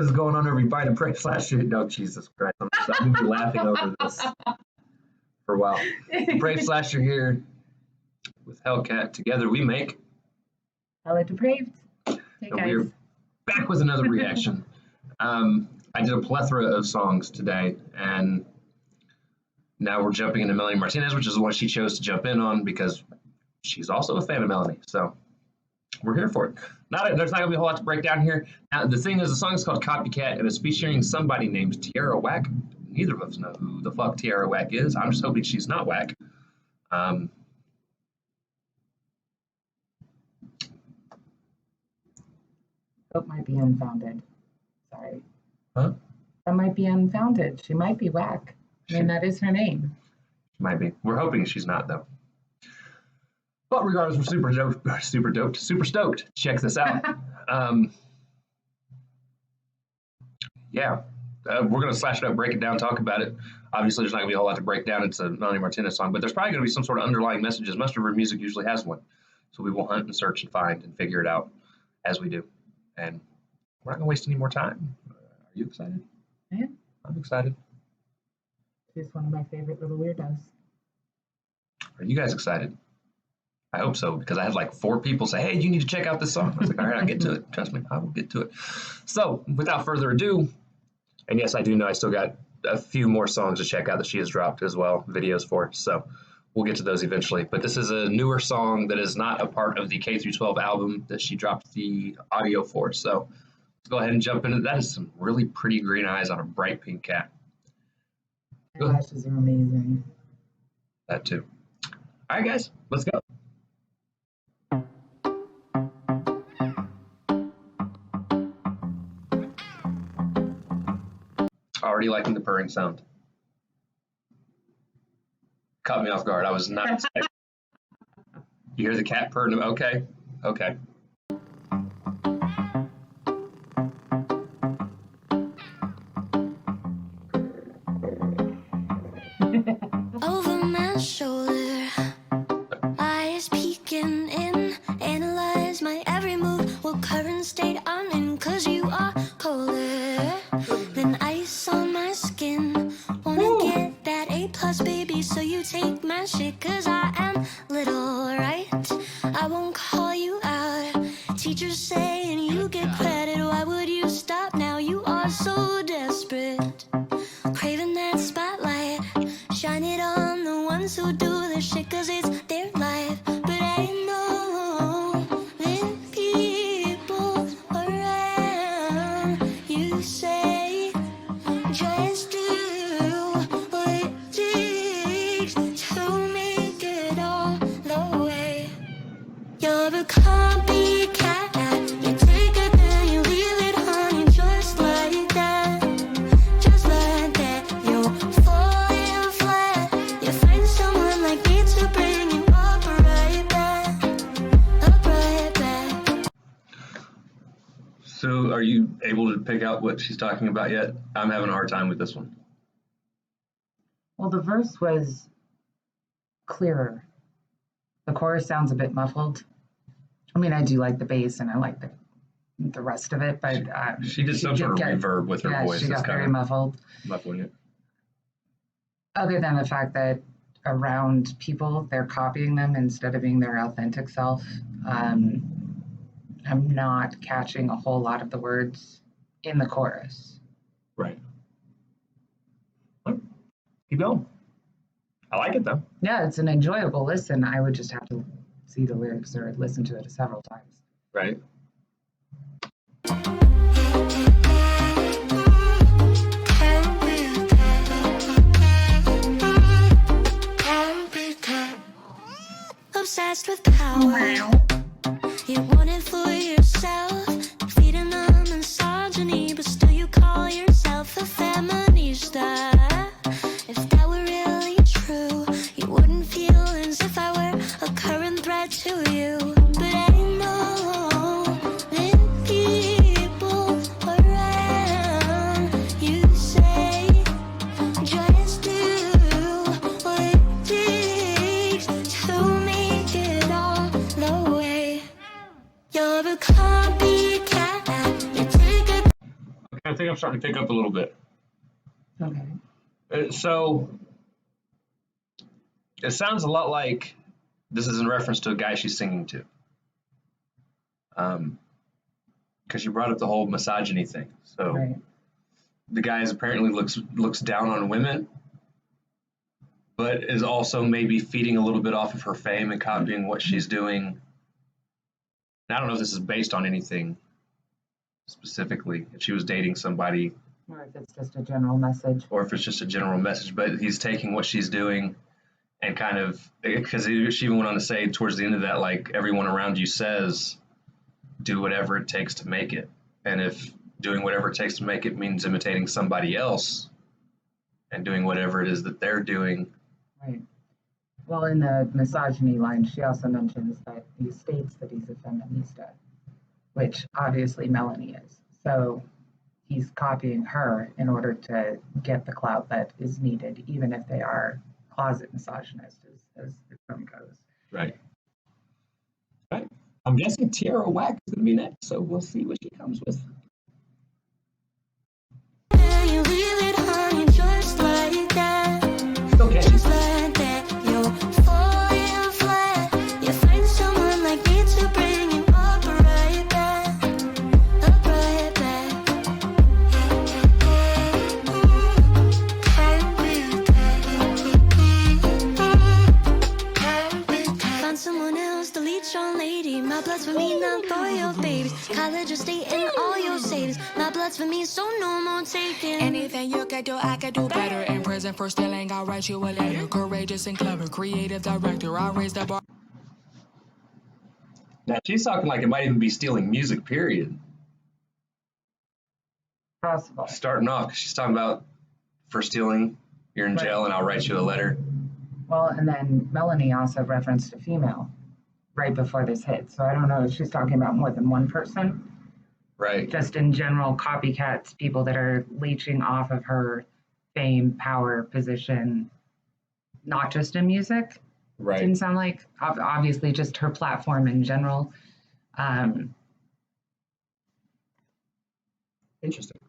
What is going on, everybody? Pray Slasher. No, Jesus Christ. I'm going to be laughing over this for a while. Pray Slasher here with Hellcat. Together we make HellaDepraved. Hey, and guys. we're back with another reaction. I did a plethora of songs today, and now we're jumping into Melanie Martinez, which is what she chose to jump in on because she's also a fan of Melanie. So we're here for it. There's not going to be a whole lot to break down here. Now, the thing is, the song is called Copycat, and it's featuring somebody named Tierra Whack. Neither of us know who the fuck Tierra Whack is. I'm just hoping she's not whack. Hope might be unfounded. Sorry. Huh? That might be unfounded. She might be whack. I mean, that is her name. Might be. We're hoping she's not, though. But regardless, we're super stoked. Check this out. We're going to slash it up, break it down, talk about it. Obviously, there's not going to be a whole lot to break down. It's a Melanie Martinez song, but there's probably going to be some sort of underlying messages. Most of her music usually has one. So we will hunt and search and find and figure it out as we do. And we're not going to waste any more time. Are you excited? Yeah. I'm excited. She's one of my favorite little weirdos. Are you guys excited? I hope so, because I had like 4 people say, hey, you need to check out this song. I was like, all right, I'll get to it. Trust me, I will get to it. So without further ado, and yes, I do know I still got a few more songs to check out that she has dropped as well, videos for. So we'll get to those eventually. But this is a newer song that is not a part of the K through 12 album that she dropped the audio for. So let's go ahead and jump into that. Is some really pretty green eyes on a bright pink cat. Her lashes are amazing. That too. All right, guys, let's go. Already liking the purring sound. Caught me off guard. I was not expecting. You hear the cat purring? Okay. Okay. Over my shoulder, eyes peeking in, analyze my every move. What current state I'm in, 'cause you are colder than ice on my skin. Wanna get that A+, baby, so you take my shit, 'cause I am little, right? I won't call you out. Teachers saying you get credit. Why would you stop now? You are so desperate, craving that spotlight. Shine it on the ones who do the shit, 'cause it's their life. But I know there people around. You say just do what it takes to make it all the way. You're a copycat. You take it then you leave it, honey, just like that. Just like that. You're falling flat. You find someone like me to bring you up right back. Up right back. So are you able to pick out what she's talking about yet? I'm having a hard time with this one. Well, the verse was clearer. The chorus sounds a bit muffled. I mean, I do like the bass and I like the rest of it, but She did some sort of reverb with her voice. She got very kind muffled. of muffling it. Other than the fact that around people, they're copying them instead of being their authentic self. I'm not catching a whole lot of the words in the chorus. Right. Keep going. I like it though. Yeah, it's an enjoyable listen. I would just have to see the lyrics or listen to it several times. Right. Obsessed with power, you want it for yourself. Feeding on misogyny, but still you call yourself a feminista. If that were really true, you wouldn't feel as if I were a current threat to you. But I know that people around. You say just do what it takes to make it all the way. starting to pick up a little bit. Okay. So it sounds a lot like this is in reference to a guy she's singing to. Because you brought up the whole misogyny thing. So Right. the guy apparently looks down on women, but is also maybe feeding a little bit off of her fame and copying what she's doing. And I don't know if this is based on anything specifically, if she was dating somebody, Or if it's just a general message. or if it's just a general message, but he's taking what she's doing and kind of, because she even went on to say towards the end of that, like, everyone around you says, do whatever it takes to make it. And if doing whatever it takes to make it means imitating somebody else and doing whatever it is that they're doing. Right. Well, in the misogyny line, she also mentions that he states that he's a feminista, which obviously Melanie is. So he's copying her in order to get the clout that is needed, even if they are closet misogynist, as the term goes. Right. Right. I'm guessing Tierra Whack is going to be next, so we'll see what she comes with. You leave it hanging just like that. Still catchy. Just like that. You're falling flat. You find someone like me to bring you up right back. Up right back. Find someone else to leech on, lady. My blood's for me, not for your babies. College or state in all your savings. My blood's for me, so no more taking. Anything you could do, I could do better. In prison for stealing, I'll write you a letter. Courageous and clever, creative director. I'll raise the bar. Now, she's talking like it might even be stealing music, period. Possible. Starting off, 'cause she's talking about for stealing, you're in jail, and I'll write you a letter. Well, and then Melanie also referenced a female right before this hit. So I don't know if she's talking about more than one person. Right. Just in general, copycats, people that are leeching off of her fame, power, position, not just in music. Right. Didn't sound like, obviously, just her platform in general. Interesting.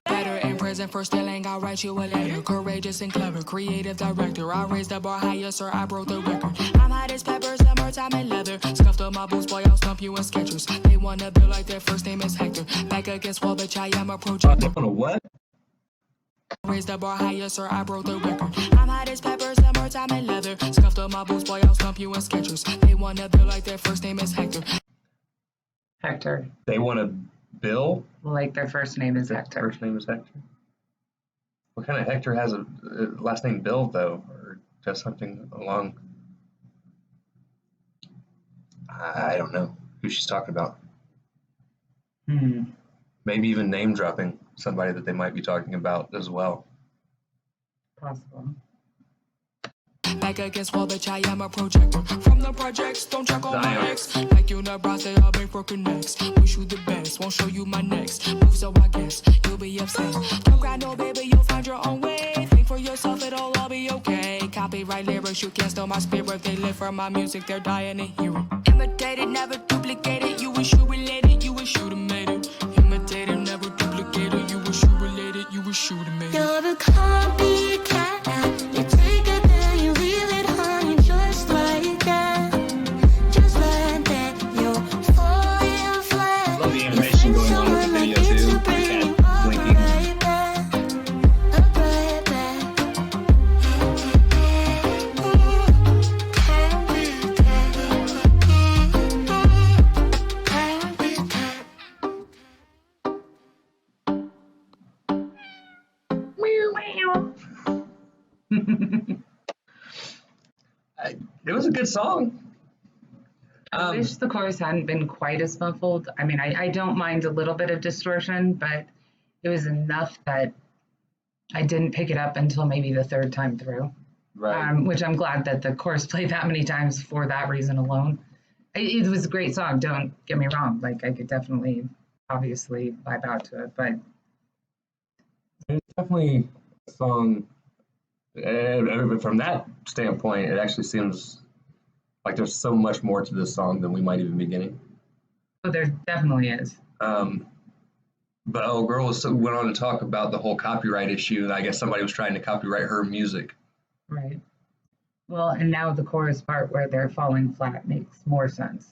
Better in prison for stealing, I'll write you a letter. Courageous and clever, creative director. I'll raise the bar higher, sir. I broke the record. I'm hot as pepper, summertime and leather. Scuffed up my boots, boy, I'll stump you in Skechers. They wanna build like their first name is Hector. Back against wall, bitch, I am a projector. On a what? Raise the bar higher, sir. I broke the record. I'm hot as pepper, summertime and leather. Scuffed up my boots, boy, I'll stump you in Skechers. They wanna build like their first name is Hector. Hector, They want to bill? like their first name is Their Hector. first name is Hector. What kind of Hector has a last name Bill, though? Or just something along... I don't know who she's talking about. Maybe even name dropping somebody that they might be talking about as well. Possible. Back against wall, bitch, I am a projector. From the projects, don't check on my Zion. ex. Like unibrows, they all make broken necks. Wish you the best, won't show you my next move, so I guess you'll be upset. Don't cry, no, baby, you'll find your own way. Think for yourself, it'll all be okay. Copyright lyrics, you can't steal my spirit. They live for my music, they're dying to hear it. Imitated, never duplicated. You wish you related, you wish you'd have made it. Imitated, never duplicated. You wish you related, you wish you'd have made it. You're a copycat. You take it, then you leave it hanging just like that. Just like that. You're falling flat. Love the animation going on with the video, too. The cat blinking. Up right back. It was a good song. I wish the chorus hadn't been quite as muffled. I mean, I don't mind a little bit of distortion, but it was enough that I didn't pick it up until maybe the third time through. Right. Which I'm glad that the chorus played that many times for that reason alone. It was a great song, don't get me wrong. Like, I could definitely, obviously, vibe out to it, but It's definitely a song. From that standpoint, it actually seems like there's so much more to this song than we might even be getting. there definitely is. But girl went on to talk about the whole copyright issue, and I guess somebody was trying to copyright her music. Right. Well, and now the chorus part where they're falling flat makes more sense.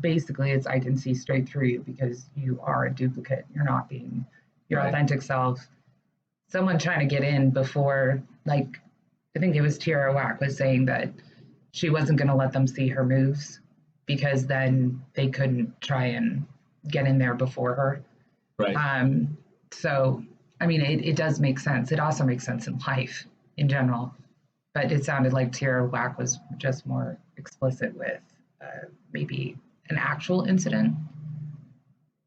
Basically, it's I can see straight through you because you are a duplicate. You're not being your authentic self. Someone trying to get in before, like, I think it was Tierra Whack was saying that she wasn't going to let them see her moves because then they couldn't try and get in there before her. Right. So, I mean, it does make sense. It also makes sense in life in general. But it sounded like Tierra Whack was just more explicit with maybe an actual incident.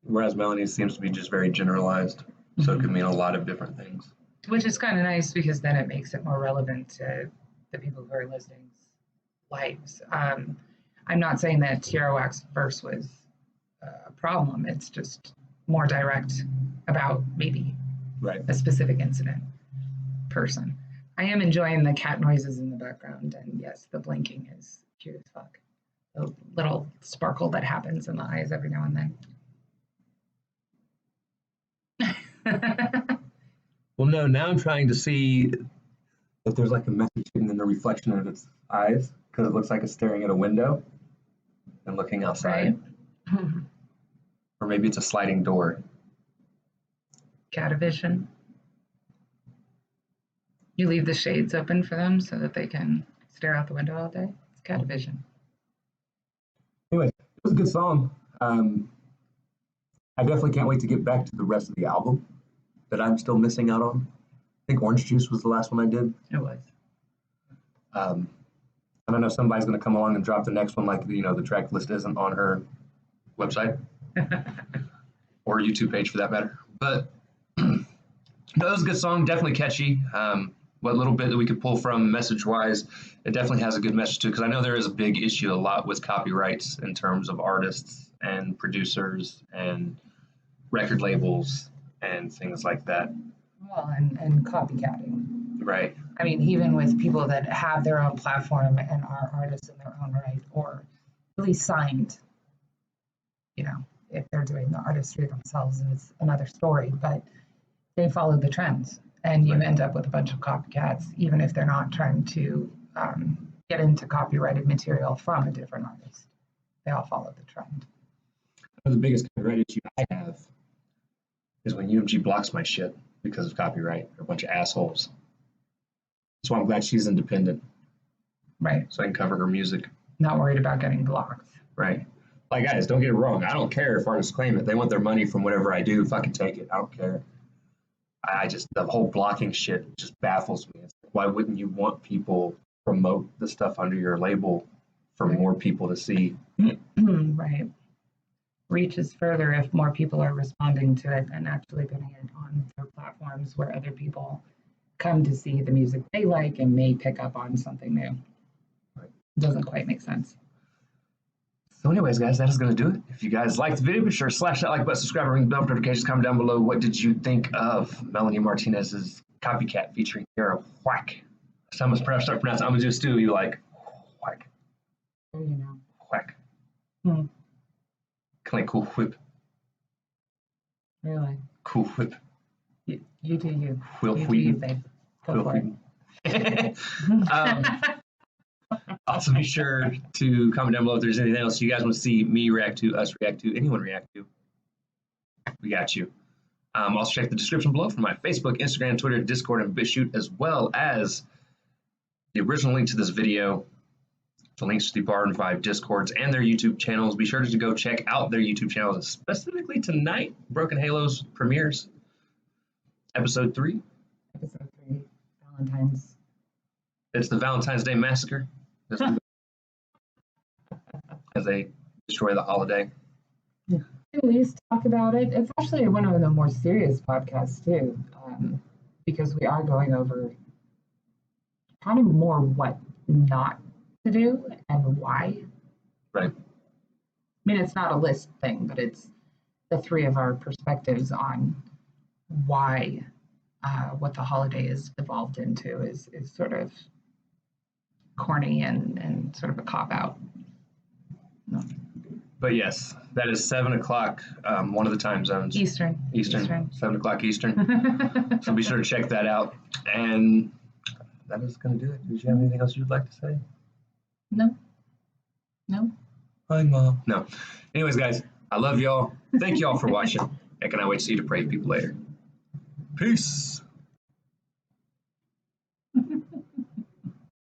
Whereas Melanie seems to be just very generalized. So it could mean a lot of different things. Which is kind of nice because then it makes it more relevant to the people who are listening's lives. I'm not saying that Tierra Whack's verse was a problem. It's just more direct about maybe a specific incident person. I am enjoying the cat noises in the background, and yes, the blinking is cute as fuck. The little sparkle that happens in the eyes every now and then. Well, no, now I'm trying to see if there's like a message hidden in the reflection of its eyes, because it looks like it's staring at a window and looking outside. Right. Or maybe it's a sliding door. Catavision. You leave the shades open for them so that they can stare out the window all day. It's catavision. Anyway, it was a good song. I definitely can't wait to get back to the rest of the album that I'm still missing out on. I think Orange Juice was the last one I did. It was. I don't know if somebody's going to come along and drop the next one, like, the track list isn't on her website or YouTube page for that matter. But that was a good song, definitely catchy. What little bit that we could pull from message-wise, it definitely has a good message too, because I know there is a big issue a lot with copyrights in terms of artists and producers and record labels and things like that. Well, and copycatting. Right. I mean, even with people that have their own platform and are artists in their own right, or really signed, if they're doing the artistry themselves, it's another story, but they follow the trends. And you end up with a bunch of copycats, even if they're not trying to get into copyrighted material from a different artist. They all follow the trend. The biggest copyright issue I have is when UMG blocks my shit because of copyright. They're a bunch of assholes. That's why I'm glad she's independent. Right. So I can cover her music. Not worried about getting blocked. Right. Like, guys, don't get it wrong. I don't care if artists claim it. They want their money from whatever I do. Fucking take it. I don't care. The whole blocking shit just baffles me. It's like, why wouldn't you want people promote the stuff under your label for more people to see? Right. Reaches further if more people are responding to it and actually putting it on their platforms where other people come to see the music they like and may pick up on something new. Right. Doesn't quite make sense. So anyways, guys, that is going to do it. If you guys liked the video, be sure to slash that like button, subscribe, ring the bell notifications, comment down below. What did you think of Melanie Martinez's Copycat featuring Tierra Whack? I'm going to start pronouncing. I'm going to do a stew. You like Whack. There you know. Whack. Hmm. Kind of cool whip. Really? Cool whip. You do you. Will you Wheaton. do you, babe. Go for it. Also, be sure to comment down below if there's anything else you guys want to see me react to, us react to, anyone react to. We got you. Also, check the description below for my Facebook, Instagram, Twitter, Discord, and BitChute, as well as the original link to this video, the links to the Bar and Vibe Discords and their YouTube channels. Be sure to go check out their YouTube channels, specifically tonight. Broken Halos premieres, episode 3. Episode 3, Valentine's. It's the Valentine's Day Massacre. As they destroy the holiday. Yeah. At least talk about it. It's actually one of the more serious podcasts too, because we are going over kind of more what not to do and why. Right. I mean, it's not a list thing, but it's the three of our perspectives on why what the holiday is evolved into is sort of corny and sort of a cop-out. No. But yes, that is 7 o'clock, one of the time zones. Eastern. 7 o'clock Eastern. So be sure to check that out. And that is going to do it. Did you have anything else you'd like to say? No. Hi, Mom. No. Anyways, guys, I love y'all. Thank y'all for watching. And can I wait to see you depraved people later. Peace.